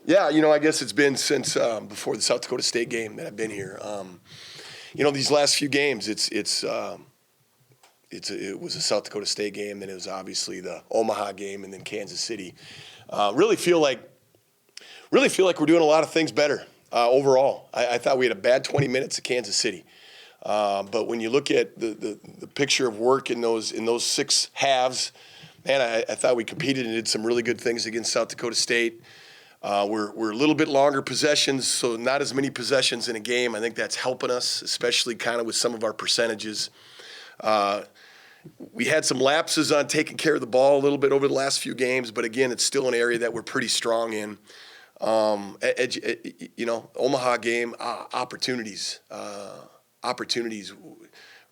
Yeah, I guess it's been since before the South Dakota State game that I've been here. These last few games, it was a South Dakota State game, then it was obviously the Omaha game, and then Kansas City. Really feel like we're doing a lot of things better overall. I thought we had a bad 20 minutes at Kansas City, but when you look at the picture of work in those 6 halves, man, I thought we competed and did some really good things against South Dakota State. We're a little bit longer possessions, so not as many possessions in a game. I think that's helping us, especially kind of with some of our percentages. We had some lapses on taking care of the ball a little bit over the last few games, but again, it's still an area that we're pretty strong in. Omaha game, opportunities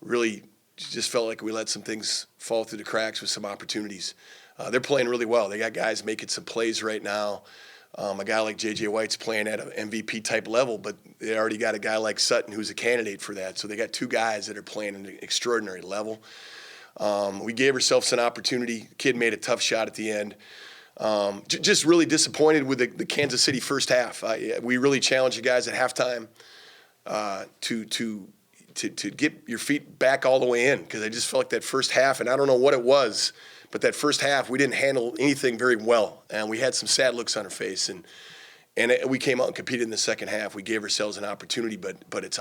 really just felt like we let some things fall through the cracks with some opportunities. They're playing really well. They got guys making some plays right now. A guy like J.J. White's playing at an MVP type level, but they already got a guy like Sutton who's a candidate for that. So they got 2 guys that are playing at an extraordinary level. We gave ourselves an opportunity. The kid made a tough shot at the end. Just really disappointed with the Kansas City first half. We really challenged the guys at halftime to get your feet back all the way in, because I just felt like that first half, and I don't know what it was, but that first half we didn't handle anything very well, and we had some sad looks on our face, and we came out and competed in the second half. We gave ourselves an opportunity, but it's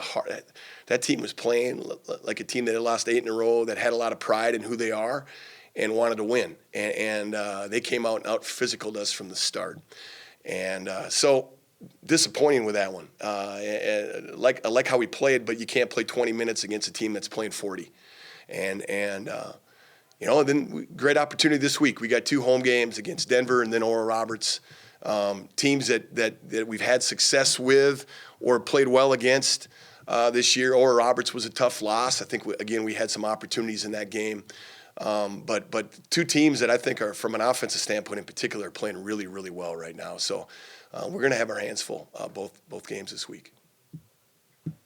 that team was playing like a team that had lost 8 in a row, that had a lot of pride in who they are and wanted to win, and they came out and out-physicaled us from the start, and so disappointing with that one. I like how we played, but you can't play 20 minutes against a team that's playing 40, and then great opportunity this week. We got 2 home games against Denver and then Oral Roberts, teams that we've had success with or played well against this year. Oral Roberts was a tough loss. I think we had some opportunities in that game, but 2 teams that I think are, from an offensive standpoint in particular, are playing really, really well right now. So we're going to have our hands full both games this week.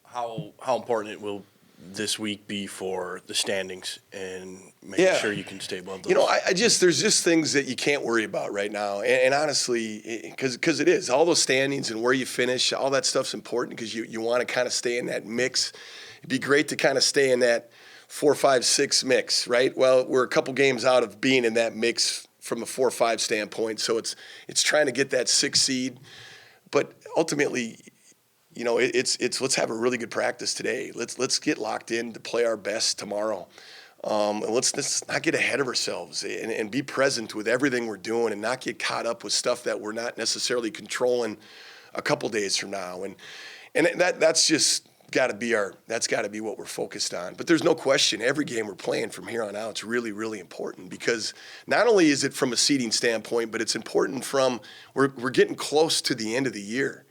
How important it will this week be for the standings and making sure you can stay above those? There's just things that you can't worry about right now. And honestly, because it is, all those standings and where you finish, all that stuff's important, because you want to kind of stay in that mix. It'd be great to kind of stay in that 4, 5, 6 mix, right? Well, we're a couple games out of being in that mix from a 4-5 standpoint. So it's trying to get that 6 seed. But ultimately, it's let's have a really good practice today. Let's get locked in to play our best tomorrow. And let's not get ahead of ourselves and be present with everything we're doing, and not get caught up with stuff that we're not necessarily controlling a couple days from now. And that's just got to be what we're focused on. But there's no question, every game we're playing from here on out is really, really important, because not only is it from a seeding standpoint, but it's important from we're getting close to the end of the year.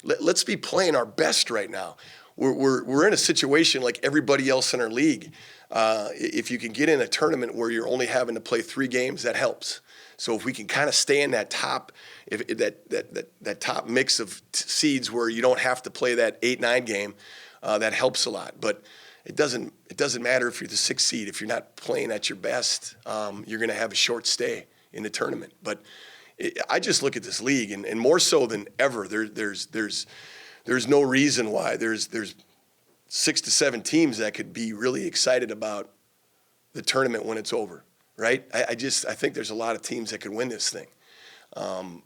Let's be playing our best right now. We're in a situation like everybody else in our league. If you can get in a tournament where you're only having to play 3 games, that helps. So if we can kind of stay in that top, that top mix of seeds where you don't have to play that 8-9 game, that helps a lot. But it doesn't matter if you're the 6th seed. If you're not playing at your best, you're going to have a short stay in the tournament. But I just look at this league, and more so than ever, there's no reason why there's 6 to 7 teams that could be really excited about the tournament when it's over, right? I think there's a lot of teams that could win this thing.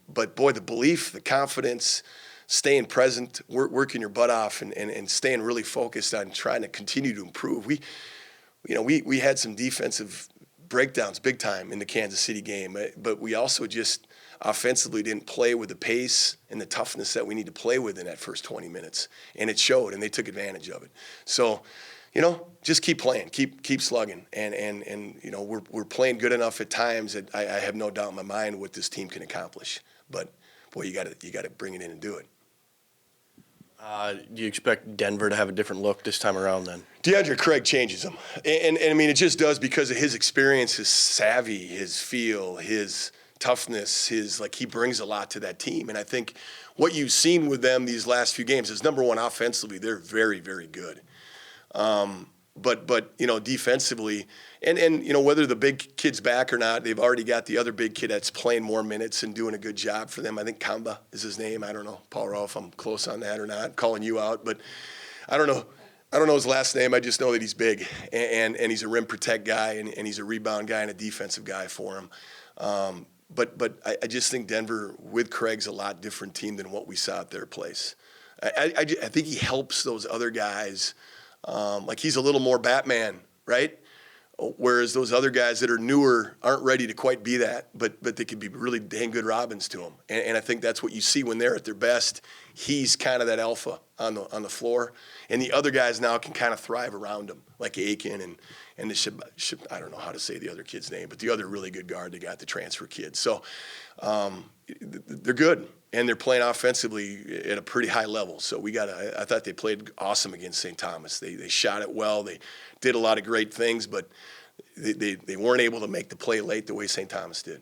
But boy, the belief, the confidence, staying present, working your butt off, and staying really focused on trying to continue to improve. We had some defensive breakdowns big time in the Kansas City game, but we also just offensively didn't play with the pace and the toughness that we need to play with in that first 20 minutes. And it showed, and they took advantage of it. So, just keep playing, keep slugging. And we're playing good enough at times that I have no doubt in my mind what this team can accomplish. But, boy, you got to bring it in and do it. Do you expect Denver to have a different look this time around then? DeAndre Craig changes them. And I mean, it just does because of his experience, his savvy, his feel, his toughness, he brings a lot to that team. And I think what you've seen with them these last few games is, number one, offensively, they're very, very good. But defensively, and whether the big kid's back or not, they've already got the other big kid that's playing more minutes and doing a good job for them. I think Kamba is his name. I don't know, Paul Rao, if I'm close on that or not, calling you out, but I don't know. I don't know his last name. I just know that he's big, and he's a rim protect guy, and he's a rebound guy and a defensive guy for him. But I just think Denver with Craig's a lot different team than what we saw at their place. I think he helps those other guys. Like he's a little more Batman, right? Whereas those other guys that are newer aren't ready to quite be that, but they could be really dang good Robins to him. And I think that's what you see when they're at their best. He's kind of that alpha on the floor, and the other guys now can kind of thrive around him, like Aiken and the I don't know how to say the other kid's name, but the other really good guard they got, the transfer kid. So they're good. And they're playing offensively at a pretty high level. So I thought they played awesome against St. Thomas. They shot it well. They did a lot of great things, but they weren't able to make the play late the way St. Thomas did.